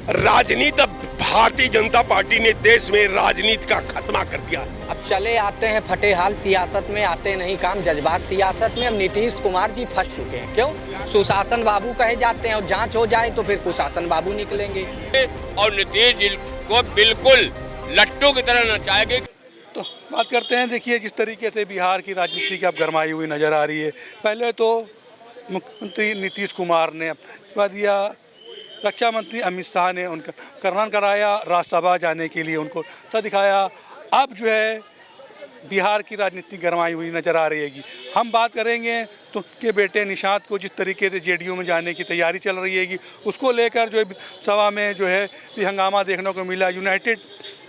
राजनीति, अब भारतीय जनता पार्टी ने देश में राजनीति का खात्मा कर दिया। अब चले आते हैं फटेहाल सियासत में, आते नहीं काम जज्बात सियासत में। अब नीतीश कुमार जी फंस चुके हैं। क्यों? सुशासन बाबू कहे जाते हैं और जांच हो जाए तो फिर कुशासन बाबू निकलेंगे। और नीतीश जी को बिल्कुल लट्टू की तरह नचाएंगे। तो बात करते हैं, देखिए जिस तरीके से बिहार की राजनीति की अब गरमाई हुई नज़र आ रही है। पहले तो मुख्यमंत्री नीतीश कुमार ने बाद दिया, रक्षा मंत्री अमित शाह ने उनका कर्णन कराया, राज्यसभा जाने के लिए उनको तो दिखाया। अब जो है बिहार की राजनीति गरमाई हुई नज़र आ रही है। हम बात करेंगे तो उनके बेटे निशांत को जिस तरीके से जेडीयू में जाने की तैयारी चल रही है, उसको लेकर जो सभा में जो है हंगामा देखने को मिला। यूनाइटेड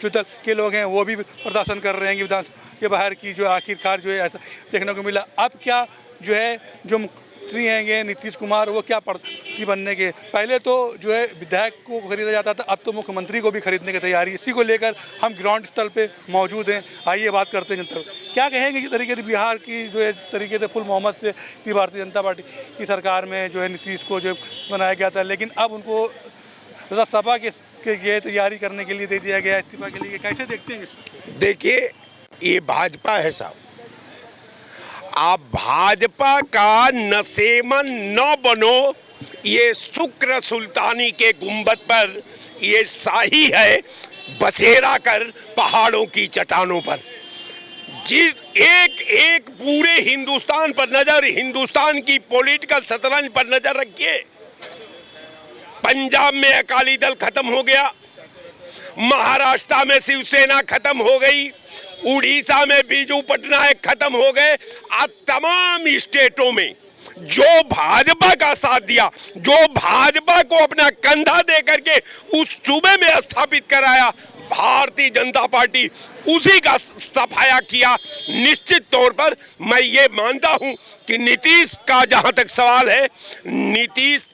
जो दल के लोग हैं वो भी प्रदर्शन कर रहे हैं कि विधान के बाहर की जो आखिरकार जो है ऐसा देखने को मिला। अब क्या जो है जो मंत्री हैं नीतीश कुमार, वो क्या प्रधानमंत्री बनने के पहले तो जो है विधायक को खरीदा जाता था, अब तो मुख्यमंत्री को भी खरीदने की तैयारी। इसी को लेकर हम ग्राउंड स्तर पे मौजूद हैं। आइए बात करते हैं जनता क्या कहेंगे। जिस तरीके से बिहार की जो है जिस तरीके से फुल मोहम्मद से की भारतीय जनता पार्टी की सरकार में जो है नीतीश को जो बनाया गया था, लेकिन अब उनको राज्यसभा के ये तैयारी करने के लिए दे दिया गया इस्तीफा के लिए, कैसे देखते हैं? देखिए, ये भाजपा है साहब। आप भाजपा का नसेमन न बनो। ये शुक्र सुल्तानी के गुंबद पर ये शाही है बसेरा कर पहाड़ों की चट्टानों पर। जिस एक एक पूरे हिंदुस्तान पर नजर, हिंदुस्तान की पॉलिटिकल शतरंज पर नजर रखिए। पंजाब में अकाली दल खत्म हो गया, महाराष्ट्र में शिवसेना खत्म हो गई, उड़ीसा में बीजू पटनायक खत्म हो गए। आज तमाम स्टेटों में जो भाजपा का साथ दिया, जो भाजपा को अपना कंधा दे करके उस सूबे में स्थापित कराया, भारतीय जनता पार्टी उसी का सफाया किया। निश्चित तौर पर मैं ये मानता हूं कि नीतीश का जहां तक सवाल है, नीतीश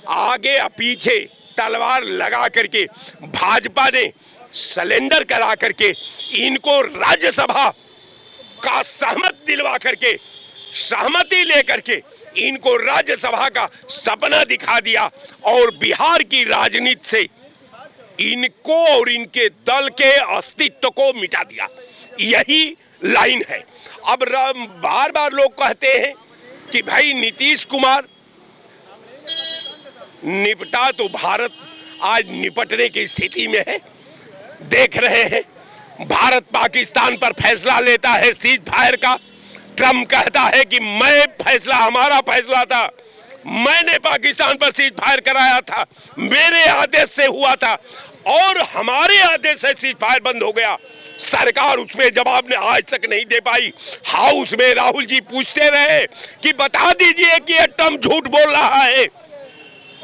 आगे या पीछे तलवार लगा करके भाजपा ने सरेंडर करा करके इनको राज्यसभा का सहमत दिलवा करके, सहमति लेकर के इनको राज्यसभा का सपना दिखा दिया और बिहार की राजनीति से इनको और इनके दल के अस्तित्व को मिटा दिया। यही लाइन है। अब बार बार लोग कहते हैं कि भाई नीतीश कुमार निपटा, तो भारत आज निपटने की स्थिति में है। देख रहे हैं, भारत पाकिस्तान पर फैसला लेता है सीज फायर का। ट्रम्प कहता है कि मैं फैसला, हमारा फैसला था, मैंने पाकिस्तान पर सीज फायर कराया था, मेरे आदेश से हुआ था और हमारे आदेश से सीज फायर बंद हो गया। सरकार उसमें जवाब ने आज तक नहीं दे पाई। हाउस में राहुल जी पूछते रहे कि बता दीजिए कि ये ट्रम्प झूठ बोल रहा है,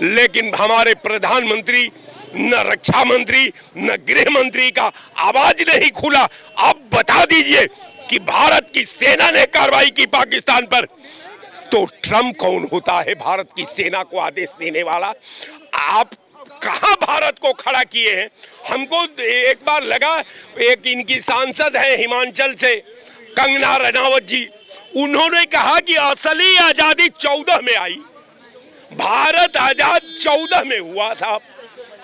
लेकिन हमारे प्रधानमंत्री, न रक्षा मंत्री, न गृह मंत्री का आवाज नहीं खुला। अब बता दीजिए कि भारत की सेना ने कार्रवाई की पाकिस्तान पर, तो ट्रम्प कौन होता है भारत की सेना को आदेश देने वाला? आप कहां भारत को खड़ा किए हैं? हमको एक बार लगा, एक इनकी सांसद है हिमाचल से कंगना रनावत जी, उन्होंने कहा कि असली आजादी 14 में आई, भारत आजाद 14 में हुआ था।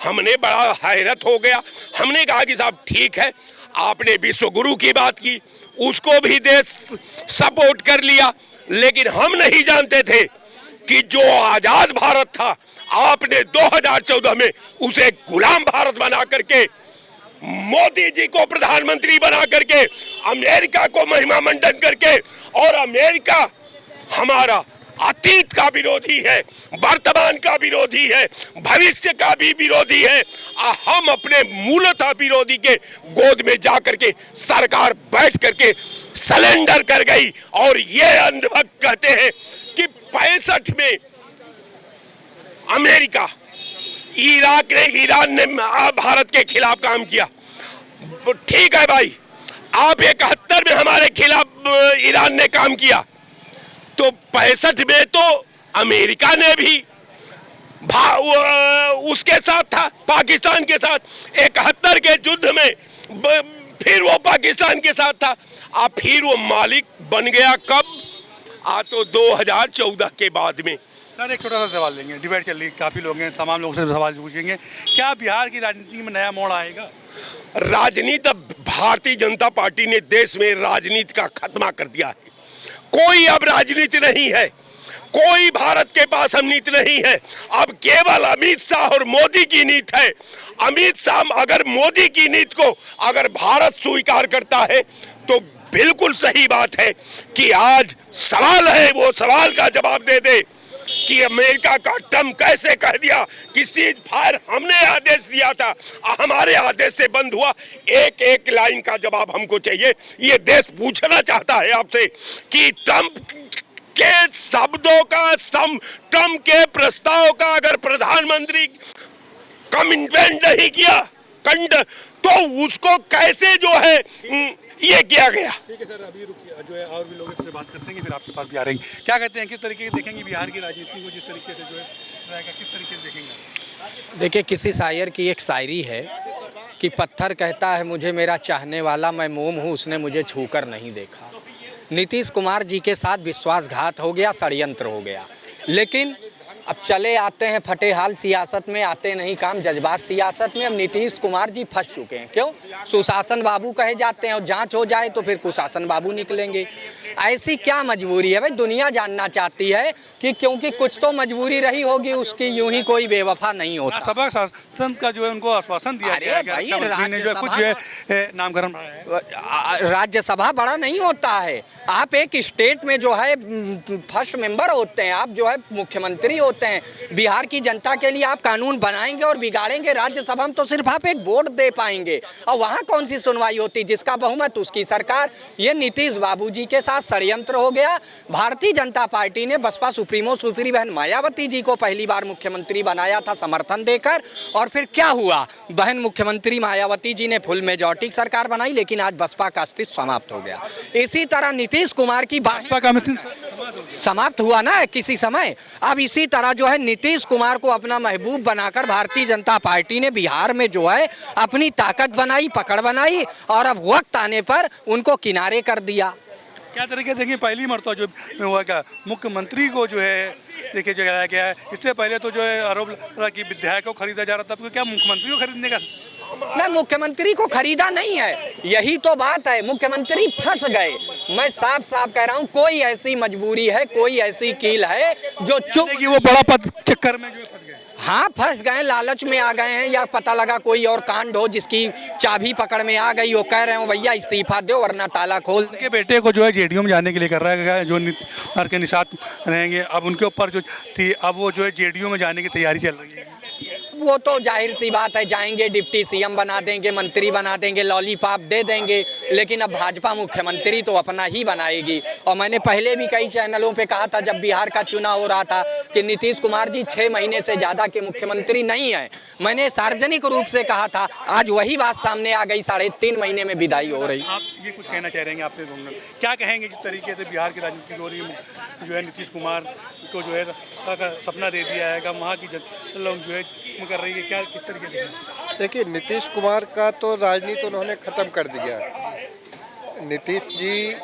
हमने बड़ा हैरत हो गया। हमने कहा कि साहब ठीक है, आपने विश्व गुरु की बात की, उसको भी देश सपोर्ट कर लिया, लेकिन हम नहीं जानते थे कि जो आजाद भारत था, आपने 2014 में उसे गुलाम भारत बना करके, मोदी जी को प्रधानमंत्री बना करके, अमेरिका को महिमा मंडन करके, और अमेरिका हमारा अतीत का विरोधी है, वर्तमान का विरोधी है, भविष्य का भी विरोधी है। हम अपने मूलतः विरोधी के गोद में जाकर के सरकार बैठ करके सरेंडर कर गई। और ये अंधभक्त कहते हैं कि 65 में अमेरिका, इराक ने, ईरान ने भारत के खिलाफ काम किया। ठीक है भाई, आप 71 में हमारे खिलाफ ईरान ने काम किया, तो 65 में तो अमेरिका ने भी उसके साथ था, पाकिस्तान के साथ। 71 के युद्ध में फिर वो पाकिस्तान के साथ था। अब फिर वो मालिक बन गया कब? तो 2014 के बाद में सर एक छोटा सा सवाल लेंगे, डिबेट चल रही है, काफ़ी लोग हैं, तमाम लोगों से सवाल पूछेंगे, क्या बिहार की राजनीति में नया मोड़ आएगा? राजनीति, भारतीय जनता पार्टी ने देश में राजनीति का खात्मा कर दिया है। कोई अब राजनीति नहीं है, कोई भारत के पास अब नीति नहीं है। अब केवल अमित शाह और मोदी की नीति है। अमित शाह अगर मोदी की नीति को अगर भारत स्वीकार करता है तो बिल्कुल सही बात है कि आज सवाल है, वो सवाल का जवाब दे दे कि अमेरिका का ट्रम्प कैसे कह दिया कि सीज फायर हमने आदेश दिया था, हमारे आदेश से बंद हुआ। एक एक लाइन का जवाब हमको चाहिए। ये देश पूछना चाहता है आपसे कि ट्रम्प के शब्दों का, ट्रम्प के प्रस्ताव का अगर प्रधानमंत्री कमिटमेंट नहीं किया तो उसको कैसे जो है ये किया गया। ठीक है सर, अभी रुकिए, जो है और भी लोग इससे बात करते हैं, फिर आपके पास भी आ रही हैं। क्या कहते हैं, किस तरीके से देखेंगे बिहार की राजनीति को, जिस तरीके से जो है रहेगा, किस तरीके से देखेंगे? देखिए, किसी शायर की एक शायरी है कि पत्थर कहता है मुझे मेरा चाहने वाला, मैं मोम हूँ उसने मुझे छूकर नहीं देखा। नीतीश कुमार जी के साथ विश्वासघात हो गया, षड्यंत्र हो गया। लेकिन अब चले आते हैं फटेहाल सियासत में, आते नहीं काम जज्बात सियासत में। अब नीतीश कुमार जी फंस चुके हैं। क्यों? सुशासन बाबू कहे जाते हैं और जांच हो जाए तो फिर कुशासन बाबू निकलेंगे। ऐसी क्या मजबूरी है भाई? दुनिया जानना चाहती है कि क्योंकि कुछ तो मजबूरी रही होगी उसकी, यूं ही कोई बेवफा नहीं होता। सभा शासन का जो है उनको आश्वासन दिया गया है कि रक्षा मंत्री ने जो है कुछ जो है नामकरण बढ़ाया है। राज्यसभा बड़ा नहीं होता है। आप एक स्टेट में जो है फर्स्ट मेंबर होते हैं, आप जो है मुख्यमंत्री होते हैं। बिहार की जनता के लिए आप कानून बनाएंगे और बिगाड़ेंगे, राज्यसभा में तो सिर्फ आप एक वोट दे पाएंगे और वहाँ कौन सी सुनवाई होती? जिसका बहुमत उसकी सरकार। ये नीतीश बाबू जी के साथ षड्यंत्र हो गया। भारतीय जनता पार्टी ने बसपा सुप्रीमो सुश्री बहन मायावती जी को पहली बार मुख्यमंत्री बनाया था समर्थन देकर, और फिर क्या हुआ? बहन मुख्यमंत्री मायावती जी ने फुल मेजॉरिटी सरकार बनाई, लेकिन आज बसपा का अस्तित्व समाप्त हो गया। इसी तरह नीतीश कुमार की बसपा का समाप्त हुआ ना किसी समय। अब इसी तरह जो है नीतीश कुमार को अपना महबूब बनाकर भारतीय जनता पार्टी ने बिहार में जो है अपनी ताकत बनाई, पकड़ बनाई, और अब वक्त आने पर उनको किनारे कर दिया। क्या तरीके देखिए, पहली मरतबा जो हुआ क्या मुख्यमंत्री को जो है देखिए जगाया गया है। इससे पहले तो जो है आरोप लगा कि विधायक को खरीदा जा रहा था, क्या मुख्यमंत्री को खरीदने का? नहीं, मुख्यमंत्री को खरीदा नहीं है, यही तो बात है। मुख्यमंत्री फंस गए। मैं साफ साफ कह रहा हूँ, कोई ऐसी मजबूरी है, कोई ऐसी कील है जो चुप कि वो बड़ा पद चक्कर में जो फंस गए। हाँ, फंस गए, लालच में आ गए हैं, या पता लगा कोई और कांड हो जिसकी चाबी पकड़ में आ गई, वो कह रहे हो भैया इस्तीफा दो वरना ताला खोल। उनके बेटे को जो है जेडीयू में जाने के लिए कर रहा है, जो के निशात रहेंगे। अब उनके ऊपर जो थी, अब वो जो है जेडीयू में जाने की तैयारी चल रही है। वो तो जाहिर सी बात है, जाएंगे डिप्टी सीएम बना देंगे, मंत्री बना देंगे, लॉलीपॉप दे देंगे। लेकिन अब भाजपा मुख्यमंत्री तो अपना ही बनाएगी। और मैंने पहले भी कई चैनलों पे कहा था, जब बिहार का चुनाव हो रहा था, कि नीतीश कुमार जी 6 महीने से ज़्यादा के मुख्यमंत्री नहीं है। मैंने सार्वजनिक रूप से कहा था, आज वही बात सामने आ गई। 3.5 महीने में विदाई हो रही। आप ये कुछ कहना चाह रहे हैं आपसे, क्या कहेंगे जिस तरीके से बिहार की राजनीति हो रही है, जो है नीतीश कुमार को जो है सपना दे दिया है, वहाँ की लोग जो है कर रही है, क्या किस तरीके से? देखिए, नीतीश कुमार का तो राजनीति उन्होंने ख़त्म कर दिया। नीतीश जी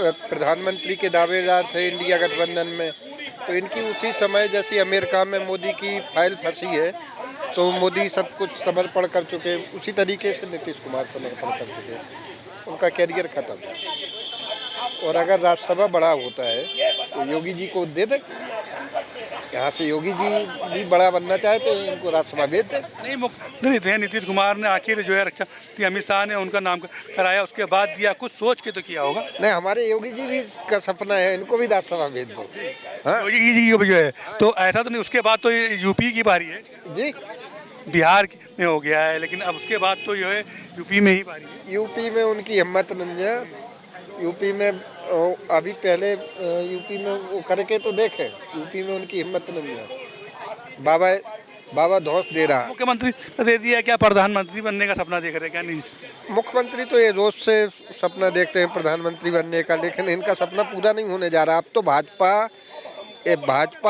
प्रधानमंत्री के दावेदार थे इंडिया गठबंधन में, तो इनकी उसी समय जैसी अमेरिका में मोदी की फाइल फंसी है, तो मोदी सब कुछ समर्पण कर चुके, उसी तरीके से नीतीश कुमार समर्पण कर चुके। उनका कैरियर ख़त्म। और अगर राज्यसभा बड़ा होता है तो योगी जी को दे दे। यहाँ से योगी जी भी बड़ा बनना चाहते हैं, इनको राज्यसभा भेज दे। नहीं, मुख्यमंत्री थे नीतीश कुमार ने, आखिर जो है रक्षा अमित शाह ने उनका नाम कराया, उसके बाद दिया, कुछ सोच के तो किया होगा। नहीं, हमारे योगी जी भी का सपना है, इनको भी राज्यसभा भेज दो। हाँ, योगी जी जो है, तो ऐसा तो नहीं। उसके बाद तो यूपी की बारी है जी, बिहार में हो गया है, लेकिन अब उसके बाद तो जो है यूपी में ही बारी है। यूपी में उनकी हिम्मत नहीं है। यूपी में अभी पहले यूपी में वो करके तो देखे, यूपी में उनकी हिम्मत नहीं है। बाबा धौंस दे रहा। मुख्यमंत्री दे दिया, क्या प्रधानमंत्री बनने का सपना देख रहे हैं? क्या नहीं, मुख्यमंत्री तो ये रोज से सपना देखते हैं प्रधानमंत्री बनने का, लेकिन इनका सपना पूरा नहीं होने जा रहा। अब तो भाजपा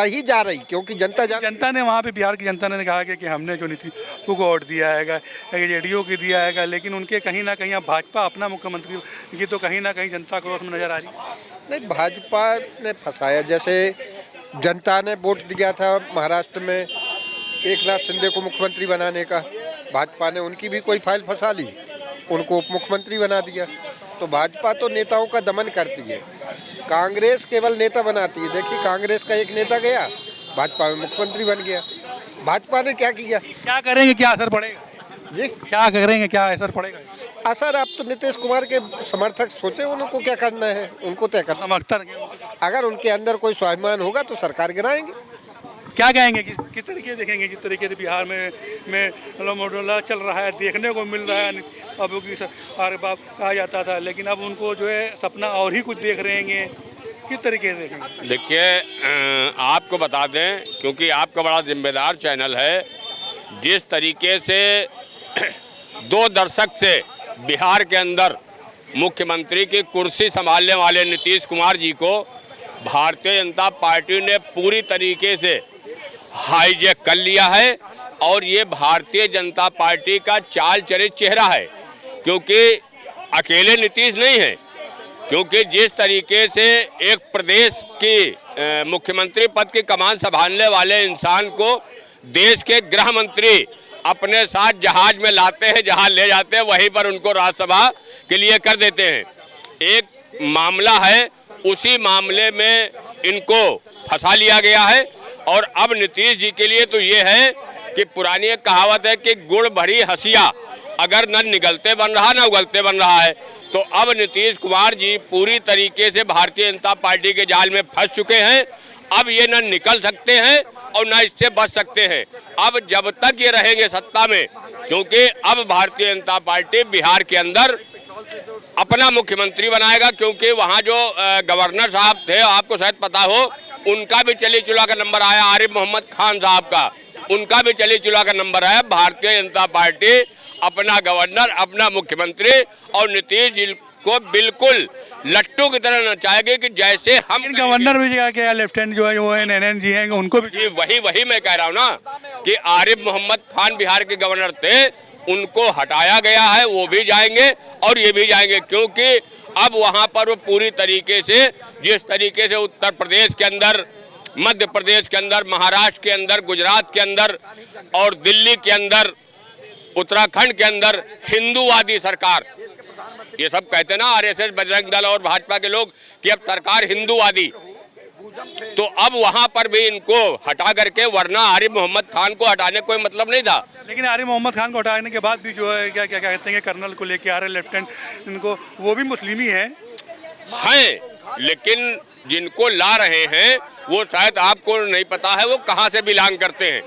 ही जा रही, क्योंकि जनता ने वहाँ पे बिहार की जनता ने कहा कि हमने जो नीतीश को वोट दिया है, जेडीयू की दिया है, लेकिन उनके कहीं ना कहीं भाजपा अपना मुख्यमंत्री की तो कहीं ना कहीं जनता को उसमें नजर आ रही। नहीं, भाजपा ने फंसाया। जैसे जनता ने वोट दिया था महाराष्ट्र में एक नाथ शिंदे को मुख्यमंत्री बनाने का, भाजपा ने उनकी भी कोई फाइल फंसा ली, उनको उप मुख्यमंत्री बना दिया। तो भाजपा तो नेताओं का दमन करती है, कांग्रेस केवल नेता बनाती है। देखिए कांग्रेस का एक नेता गया, भाजपा में मुख्यमंत्री बन गया। भाजपा ने क्या किया? क्या करेंगे, क्या असर पड़ेगा जी क्या करेंगे, क्या असर पड़ेगा? असर आप तो नीतीश कुमार के समर्थक सोचे उनको क्या करना है, उनको तय करना। समर्थन अगर उनके अंदर कोई स्वाभिमान होगा तो सरकार गिराएंगे। क्या कहेंगे, किस तरीके देखेंगे? जिस तरीके से बिहार में मॉडल चल रहा है, देखने को मिल रहा है। अब की अरे बाप कहा जाता था, लेकिन अब उनको जो है सपना और ही कुछ देख रहे हैं। किस तरीके से देखेंगे? देखिए आपको बता दें, क्योंकि आपका बड़ा जिम्मेदार चैनल है, जिस तरीके से 2 दशक से बिहार के अंदर मुख्यमंत्री की कुर्सी संभालने वाले नीतीश कुमार जी को भारतीय जनता पार्टी ने पूरी तरीके से हाईजैक कर लिया है। और ये भारतीय जनता पार्टी का चाल चलित चेहरा है, क्योंकि अकेले नीतीश नहीं है। क्योंकि जिस तरीके से एक प्रदेश की मुख्यमंत्री पद की कमान संभालने वाले इंसान को देश के गृह मंत्री अपने साथ जहाज में लाते हैं, जहां ले जाते हैं वहीं पर उनको राज्यसभा के लिए कर देते हैं। एक मामला है, उसी मामले में इनको फंसा लिया गया है। और अब नीतीश जी के लिए तो ये है कि पुरानी एक कहावत है कि गुड़ भरी हंसिया अगर न निगलते बन रहा न उगलते बन रहा है। तो अब नीतीश कुमार जी पूरी तरीके से भारतीय जनता पार्टी के जाल में फंस चुके हैं। अब ये न निकल सकते हैं और न इससे बच सकते हैं। अब जब तक ये रहेंगे सत्ता में, क्योंकि अब भारतीय जनता पार्टी बिहार के अंदर अपना मुख्यमंत्री बनाएगा। क्योंकि वहाँ जो गवर्नर साहब थे, आपको शायद पता हो, उनका भी चली चुला का नंबर आया, आरिफ मोहम्मद खान साहब का, उनका भी चली चुला का नंबर आया। भारतीय जनता पार्टी अपना गवर्नर, अपना मुख्यमंत्री और नीतीश जी को बिल्कुल लट्टू की तरह नचाएंगे कि जैसे हम। गवर्नर भी क्या लेफ्टिनेंट जो है वो NN जी हैं, उनको भी जी वही मैं कह रहा हूँ ना कि आरिफ मोहम्मद खान बिहार के गवर्नर थे, उनको हटाया गया है, वो भी जाएंगे और ये भी जाएंगे। क्योंकि अब वहाँ पर वो पूरी तरीके से, जिस तरीके से उत्तर प्रदेश के अंदर, मध्य प्रदेश के अंदर, महाराष्ट्र के अंदर, गुजरात के अंदर और दिल्ली के अंदर, उत्तराखंड के अंदर हिंदूवादी सरकार, ये सब कहते हैं ना RSS, बजरंग दल और भाजपा के लोग कि अब सरकार हिंदूवादी, तो अब वहां पर भी इनको हटा करके, वरना आरिफ मोहम्मद खान को हटाने कोई मतलब नहीं था। लेकिन आरिफ मोहम्मद खान को हटाने के बाद भी जो है क्या कहते हैं, कर्नल को लेके आ रहे लेफ्टिनेंट, इनको वो भी मुस्लिम ही हैं। लेकिन जिनको ला रहे हैं वो शायद आपको नहीं पता है वो कहां से बिलोंग करते हैं।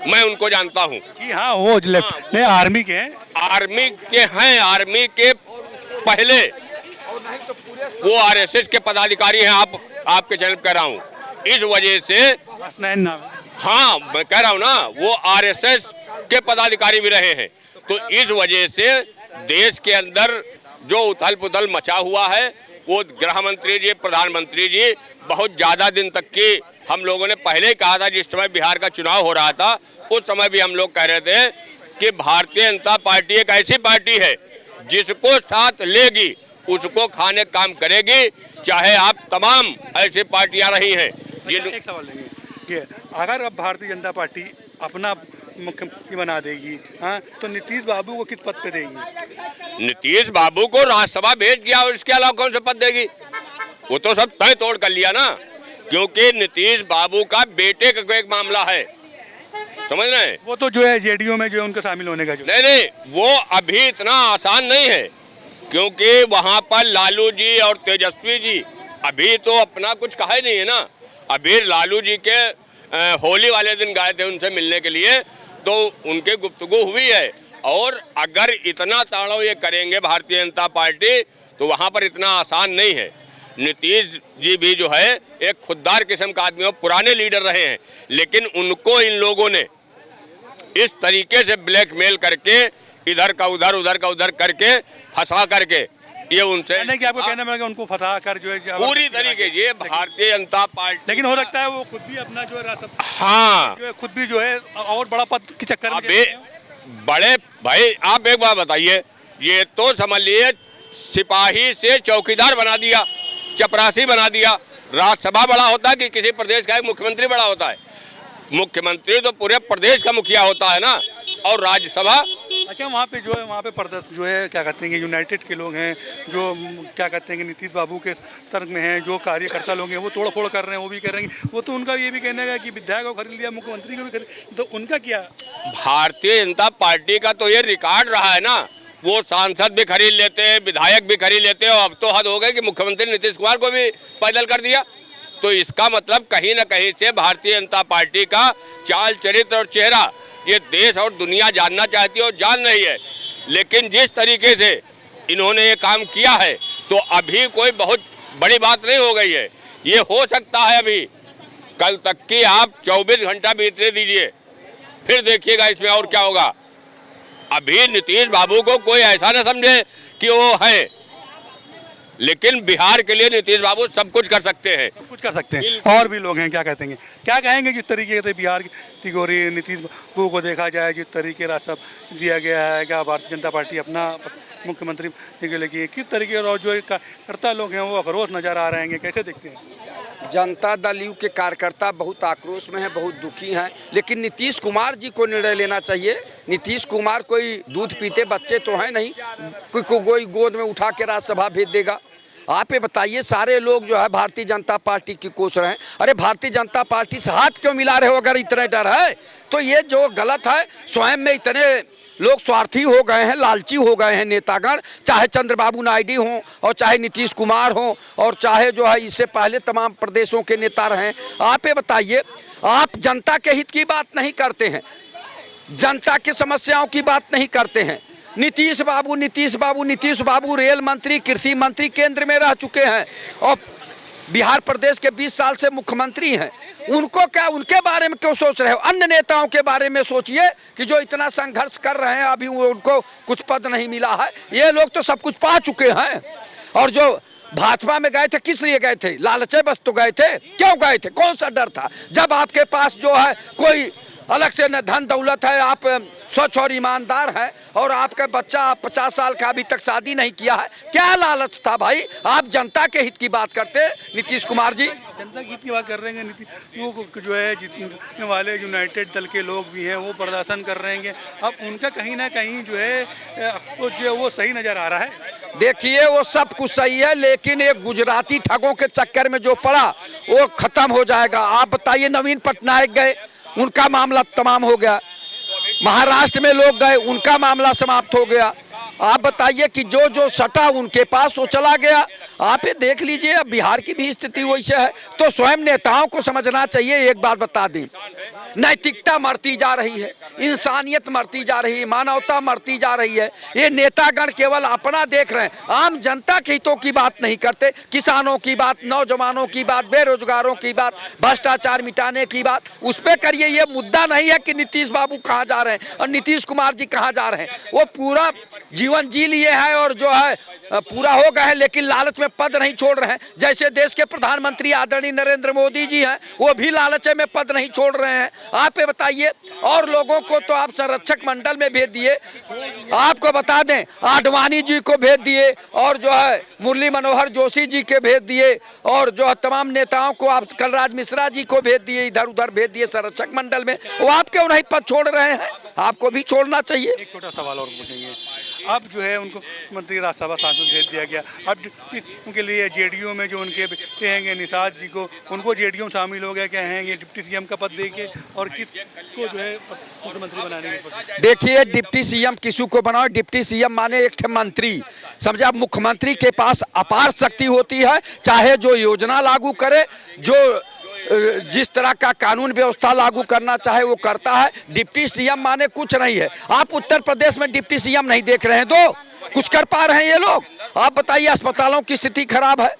मैं उनको जानता हूं। जी हाँ, वो नहीं आर्मी के हैं, आर्मी के हैं। आर्मी के पहले वो RSS के पदाधिकारी हैं। आपके चैनल कह रहा हूं, इस वजह से। हाँ, मैं कह रहा हूं ना, वो RSS के पदाधिकारी भी रहे हैं। तो इस वजह से देश के अंदर जो उथल पुथल मचा हुआ है, वो गृह मंत्री जी, प्रधानमंत्री जी बहुत ज्यादा दिन तक की, हम लोगों ने पहले ही कहा था, जिस समय बिहार का चुनाव हो रहा था उस समय भी हम लोग कह रहे थे कि भारतीय जनता पार्टी एक ऐसी पार्टी है जिसको साथ लेगी उसको खाने काम करेगी, चाहे आप तमाम ऐसी पार्टियां रही हैं। एक सवाल लेंगे कि अगर अब भारतीय जनता पार्टी अपना मुख्यमंत्री बना देगी, हाँ, तो नीतीश बाबू को किस पद पे देगी? नीतीश बाबू को राज्यसभा भेज दिया और इसके अलावा कौन सा पद देगी? वो तो सब तय तोड़ कर लिया ना। क्योंकि नीतीश बाबू का बेटे का एक मामला है, समझ रहे हैं? वो तो जो है JDU में जो है उनका शामिल होने का जो नहीं, वो अभी इतना आसान नहीं है। क्योंकि वहां पर लालू जी और तेजस्वी जी अभी तो अपना कुछ कहा ही नहीं है ना। अभी लालू जी के होली वाले दिन गए थे उनसे मिलने के लिए, तो उनके गुफ्तगू हुई है। और अगर इतना ताड़ाव ये करेंगे भारतीय जनता पार्टी, तो वहां पर इतना आसान नहीं है। नीतीश जी भी जो है एक खुददार किस्म का आदमी, पुराने लीडर रहे हैं, लेकिन उनको इन लोगों ने इस तरीके से ब्लैकमेल करके, इधर का उधर, उधर का उधर करके, फंसा करके, ये उनसे कि आपको कहना पड़ेगा उनको फंसा कर जो है पूरी तरीके, ये भारतीय जनता पार्टी। लेकिन हो सकता है वो खुद भी अपना जो है हाँ, जो है खुद भी जो है और बड़ा पद के चक्कर में बड़े भाई, आप एक बात बताइए, ये तो समझ लिए सिपाही से चौकीदार बना दिया, चपरासी बना दिया। राज्यसभा बड़ा होता है कि किसी प्रदेश का एक मुख्यमंत्री बड़ा होता है? मुख्यमंत्री तो पूरे प्रदेश का मुखिया होता है ना, और राज्यसभा। अच्छा, वहाँ पे जो है, वहाँ पे प्रदर्शन जो है, क्या कहते हैं कि यूनाइटेड के लोग हैं, जो क्या कहते हैं कि नीतीश बाबू के तर्क में हैं, जो कार्यकर्ता लोग हैं वो तोड़ फोड़ कर रहे हैं, वो भी कह रहे हैं, वो तो उनका ये भी कहना है कि विधायक को खरीद लिया, मुख्यमंत्री को भी खरीद, तो उनका क्या? भारतीय जनता पार्टी का तो ये रिकॉर्ड रहा है ना, वो सांसद भी खरीद लेते हैं, विधायक भी खरीद लेते हैं, और अब तो हद हो गई कि मुख्यमंत्री नीतीश कुमार को भी पैदल कर दिया। तो इसका मतलब कहीं ना कहीं से भारतीय जनता पार्टी का चाल चरित्र और चेहरा ये देश और दुनिया जानना चाहती है और जान रही है। लेकिन जिस तरीके से इन्होंने ये काम किया है, तो अभी कोई बहुत बड़ी बात नहीं हो गई है। ये हो सकता है अभी कल तक की आप 24 घंटा बीतने दीजिए, फिर देखिएगा इसमें और क्या होगा। अभी नीतीश बाबू को कोई ऐसा न समझे कि वो है, लेकिन बिहार के लिए नीतीश बाबू सब कुछ कर सकते हैं, सब कुछ कर सकते हैं। और भी लोग हैं, क्या कहते हैं, क्या कहेंगे जिस तरीके से बिहार की टिकोरी नीतीश बाबू को देखा जाए, जिस तरीके का सब दिया गया है, क्या भारतीय जनता पार्टी अपना मुख्यमंत्री के लिए किस तरीके, और जो कार्यकर्ता लोग हैं वो आक्रोश नजर आ रहे हैं, कैसे देखते हैं? जनता दल यू के कार्यकर्ता बहुत आक्रोश में हैं, बहुत दुखी हैं, लेकिन नीतीश कुमार जी को निर्णय लेना चाहिए। नीतीश कुमार कोई दूध पीते बच्चे तो हैं नहीं, कोई गोद में उठा के राज्यसभा भेज देगा। आप ये बताइए, सारे लोग जो है भारतीय जनता पार्टी की कोस रहे हैं। अरे भारतीय जनता पार्टी से हाथ क्यों मिला रहे हो अगर इतना डर है तो? ये जो गलत है, स्वयं में इतने लोग स्वार्थी हो गए हैं, लालची हो गए हैं नेतागण, चाहे चंद्रबाबू नायडू हों और चाहे नीतीश कुमार हों और चाहे जो है इससे पहले तमाम प्रदेशों के नेता रहे। आप ये बताइए, आप जनता के हित की बात नहीं करते हैं, जनता की समस्याओं की बात नहीं करते हैं। नीतीश बाबू रेल मंत्री, कृषि मंत्री केंद्र में रह चुके हैं और बिहार प्रदेश के 20 साल से मुख्यमंत्री हैं। उनको क्या, उनके बारे में क्यों सोच रहे हो? अन्य नेताओं के बारे में सोचिए कि जो इतना संघर्ष कर रहे हैं, अभी उनको कुछ पद नहीं मिला है। ये लोग तो सब कुछ पा चुके हैं। और जो भाजपा में गए थे, किस लिए गए थे? लालचे बस तो गए थे। क्यों गए थे? कौन सा डर था? जब आपके पास जो है कोई अलग से न धन दौलत है, आप स्वच्छ और ईमानदार हैं, और आपका बच्चा 50 साल का अभी तक शादी नहीं किया है, क्या लालच था भाई? आप जनता के हित की बात करते नीतीश कुमार जी। जनता के हित की बात कर रहे हैं नीतीश, वो जो है जीतने वाले यूनाइटेड दल के लोग भी हैं, वो प्रदर्शन कर रहे हैं। अब उनका कहीं ना कहीं जो है वो सही नजर आ रहा है। देखिए, वो सब कुछ सही है, लेकिन एक गुजराती ठगों के चक्कर में जो पड़ा वो खत्म हो जाएगा। आप बताइए, नवीन पटनायक गए, उनका मामला तमाम हो गया। महाराष्ट्र में लोग गए, उनका मामला समाप्त हो गया। आप बताइए कि जो जो सटा उनके पास वो चला गया। आप ये देख लीजिए, अब बिहार की भी स्थिति वैसे है। तो स्वयं नेताओं को समझना चाहिए। एक बात बता दें, नैतिकता मरती जा रही है, इंसानियत मरती जा रही है, मानवता मरती जा रही है। ये नेतागण केवल अपना देख रहे हैं, आम जनता के हितों की बात नहीं करते। किसानों की बात, नौजवानों की बात, बेरोजगारों की बात, भ्रष्टाचार मिटाने की बात, उस पर करिए। ये मुद्दा नहीं है कि नीतीश बाबू कहाँ जा रहे हैं और नीतीश कुमार जी कहाँ जा रहे हैं। वो पूरा जीवन जी लिए हैं और जो है पूरा हो गए हैं, लेकिन लालच में पद नहीं छोड़ रहे हैं। जैसे देश के प्रधानमंत्री आदरणीय नरेंद्र मोदी जी हैं, वो भी लालच में पद नहीं छोड़ रहे हैं। आप ये बताइए, और लोगों को तो आप संरक्षक मंडल में भेज दिए। आपको बता दें, आडवाणी जी को भेज दिए, और जो है मुरली मनोहर जोशी जी के भेज दिए, और जो है तमाम नेताओं को आप कलराज मिश्रा जी को भेज दिए, इधर उधर भेज दिए संरक्षक मंडल में। वो आप क्यों नहीं पद छोड़ रहे हैं? आपको भी छोड़ना चाहिए। एक छोटा सवाल और पूछेंगे, अब जो है उनको मंत्री राज्यसभा सांसद भेज दिया गया, अब उनके लिए जेडीयू में जो उनके कहेंगे निषाद जी को, उनको जेडीयू में शामिल हो गया, क्या कहेंगे डिप्टी सीएम का पद देके, और किसको जो है मुख्यमंत्री बनाने के? देखिए, डिप्टी सीएम किसी को बनाओ, डिप्टी सीएम माने एक मंत्री, समझा। मुख्यमंत्री के पास अपार शक्ति होती है, चाहे जो योजना लागू करे, जो जिस तरह का कानून व्यवस्था लागू करना चाहे वो करता है। डिप्टी सीएम माने कुछ नहीं है। आप उत्तर प्रदेश में डिप्टी सीएम नहीं देख रहे हैं, तो कुछ कर पा रहे हैं ये लोग? आप बताइए, अस्पतालों की स्थिति खराब है?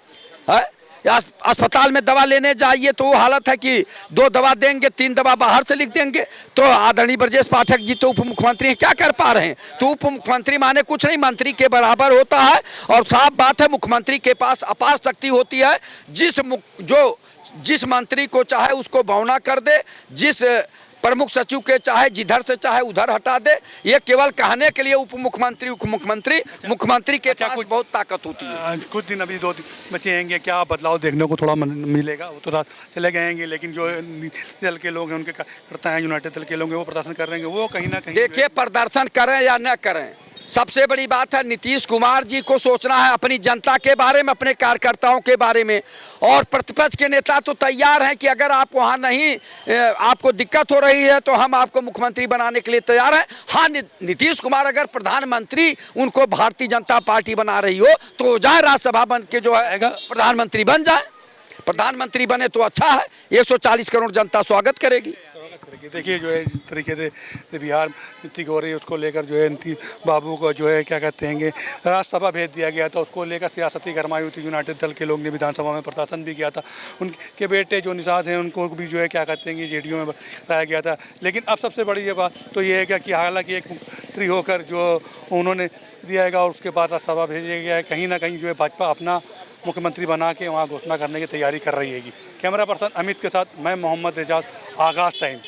अस्पताल में दवा लेने जाइए तो वो हालत है कि 2 दवा देंगे, 3 दवा बाहर से लिख देंगे। तो आदरणीय ब्रजेश पाठक जी तो उप मुख्यमंत्री हैं, क्या कर पा रहे हैं? तो उप मुख्यमंत्री माने कुछ नहीं, मंत्री के बराबर होता है। और साफ बात है, मुख्यमंत्री के पास अपार शक्ति होती है। जिस मंत्री को चाहे उसको बौना कर दे, जिस प्रमुख सचिव के चाहे जिधर से चाहे उधर हटा दे। ये केवल कहने के लिए उप मुख्यमंत्री के पास बहुत ताकत होती है। कुछ दिन अभी 2 दिन बचे हैं, क्या बदलाव देखने को थोड़ा मिलेगा? वो तो चले गए हैं, लेकिन जो दल के लोग हैं उनके करता है, यूनाइटेड दल के लोग हैं, वो प्रदर्शन कर रहे हैं, वो कहीं ना कहीं देखिए प्रदर्शन करें या न करें, सबसे बड़ी बात है नीतीश कुमार जी को सोचना है अपनी जनता के बारे में, अपने कार्यकर्ताओं के बारे में। और प्रतिपक्ष के नेता तो तैयार हैं कि अगर आप वहां नहीं, आपको दिक्कत हो रही है तो हम आपको मुख्यमंत्री बनाने के लिए तैयार हैं। हाँ, नीतीश कुमार अगर प्रधानमंत्री उनको भारतीय जनता पार्टी बना रही हो तो जाए राज्यसभा बन के जो है प्रधानमंत्री बन जाए। प्रधानमंत्री बने तो अच्छा है, 140 करोड़ जनता स्वागत करेगी। देखिए जो है जिस तरीके से बिहार नीति हो रही है उसको लेकर जो है नीतीश बाबू को जो है क्या कहते हैं राज्यसभा भेज दिया गया था, उसको लेकर सियासती गरमाई हुई थी। यूनाइटेड दल के लोग ने विधानसभा में प्रदर्शन भी किया था, उनके बेटे जो निषाद हैं उनको भी जो है क्या कहते हैं कि जेडीयू में लाया गया था। लेकिन अब सबसे बड़ी ये बात तो ये है कि हालांकि एक मुख्यमंत्री होकर जो उन्होंने दिया गया और उसके बाद राज्यसभा भेजा गया है, कहीं ना कहीं जो है भाजपा अपना मुख्यमंत्री बना के वहाँ घोषणा करने की तैयारी कर रही है। कैमरा पर्सन अमित के साथ मैं मोहम्मद एजाज, आगाज़ टाइम।